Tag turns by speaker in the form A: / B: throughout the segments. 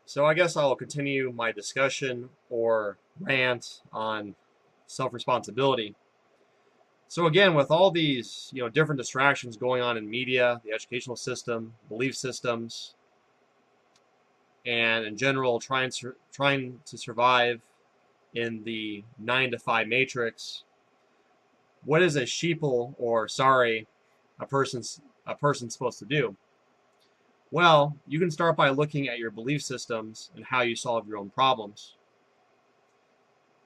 A: So I guess I'll continue my discussion or rant on self-responsibility. So again, with all these, different distractions going on in media, the educational system, belief systems, and in general trying to survive in the 9 to 5 matrix, what is a sheeple or sorry a person supposed to do? Well, you can start by looking at your belief systems and how you solve your own problems.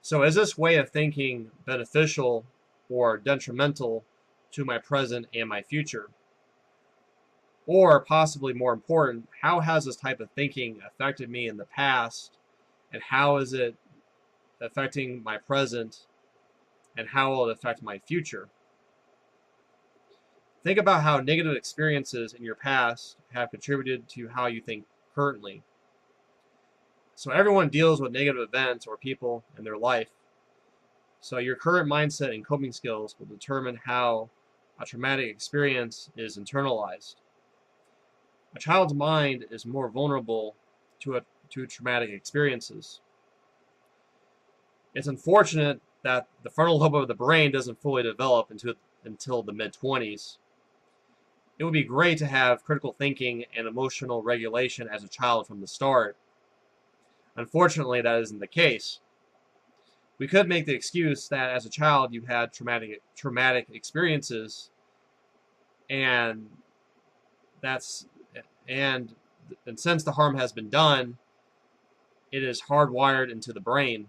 A: So is this way of thinking beneficial or detrimental to my present and my future? Or possibly more important, how has this type of thinking affected me in the past, and how is it affecting my present, and how will it affect my future? Think about how negative experiences in your past have contributed to how you think currently. So everyone deals with negative events or people in their life. So your current mindset and coping skills will determine how a traumatic experience is internalized. A child's mind is more vulnerable to traumatic experiences. It's unfortunate that the frontal lobe of the brain doesn't fully develop until the mid-20s. It would be great to have critical thinking and emotional regulation as a child from the start. Unfortunately, that isn't the case. We could make the excuse that as a child you had traumatic experiences, and that's and since the harm has been done, it is hardwired into the brain.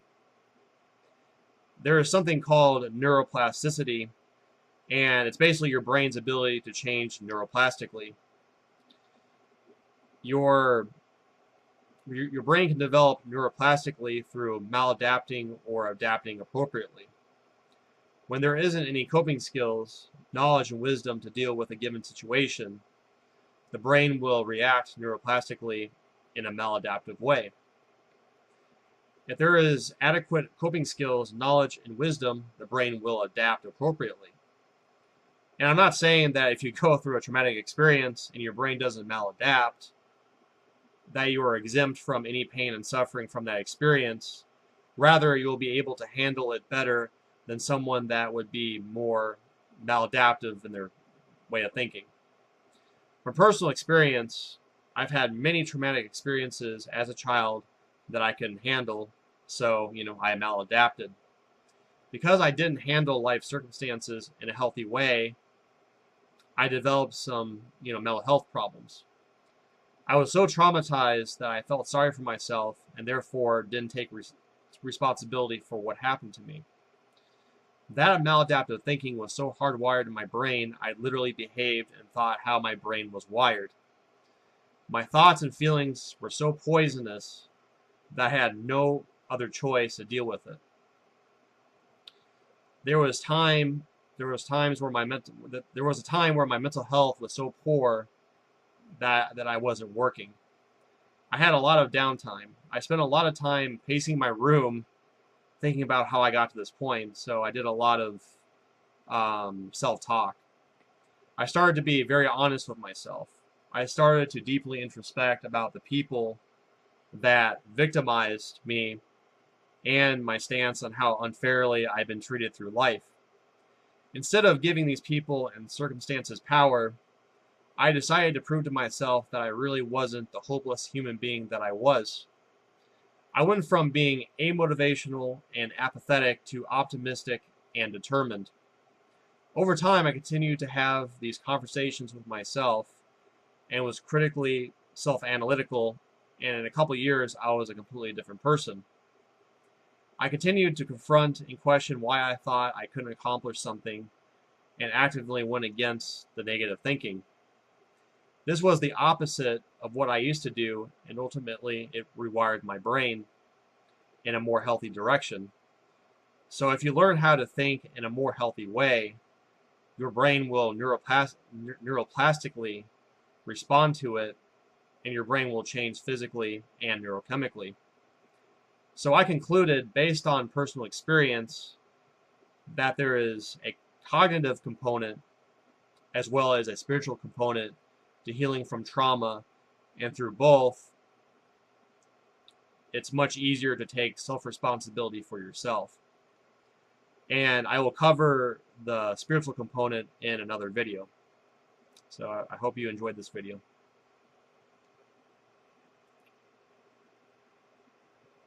A: There is something called neuroplasticity, and it's basically your brain's ability to change neuroplastically. Your brain can develop neuroplastically through maladapting or adapting appropriately. When there isn't any coping skills, knowledge, and wisdom to deal with a given situation, the brain will react neuroplastically in a maladaptive way. If there is adequate coping skills, knowledge, and wisdom, the brain will adapt appropriately. And I'm not saying that if you go through a traumatic experience and your brain doesn't maladapt, that you are exempt from any pain and suffering from that experience. Rather, you'll be able to handle it better than someone that would be more maladaptive in their way of thinking. From personal experience, I've had many traumatic experiences as a child that I couldn't handle, so, I maladapted. Because I didn't handle life circumstances in a healthy way, I developed some, mental health problems. I was so traumatized that I felt sorry for myself and therefore didn't take responsibility for what happened to me. That maladaptive thinking was so hardwired in my brain, I literally behaved and thought how my brain was wired. My thoughts and feelings were so poisonous that I had no other choice to deal with it. There was a time where my mental health was so poor that I wasn't working. I had a lot of downtime. I spent a lot of time pacing my room thinking about how I got to this point, so I did a lot of self-talk. I started to be very honest with myself. I started to deeply introspect about the people that victimized me and my stance on how unfairly I've been treated through life. Instead of giving these people and circumstances power, I decided to prove to myself that I really wasn't the hopeless human being that I was. I went from being amotivational and apathetic to optimistic and determined. Over time, I continued to have these conversations with myself and was critically self-analytical, and in a couple of years, I was a completely different person. I continued to confront and question why I thought I couldn't accomplish something and actively went against the negative thinking. This was the opposite of what I used to do, and ultimately it rewired my brain in a more healthy direction. So if you learn how to think in a more healthy way, your brain will neuroplastically respond to it, and your brain will change physically and neurochemically. So I concluded, based on personal experience, that there is a cognitive component as well as a spiritual component to healing from trauma, and through both, it's much easier to take self-responsibility for yourself. And I will cover the spiritual component in another video. So I hope you enjoyed this video.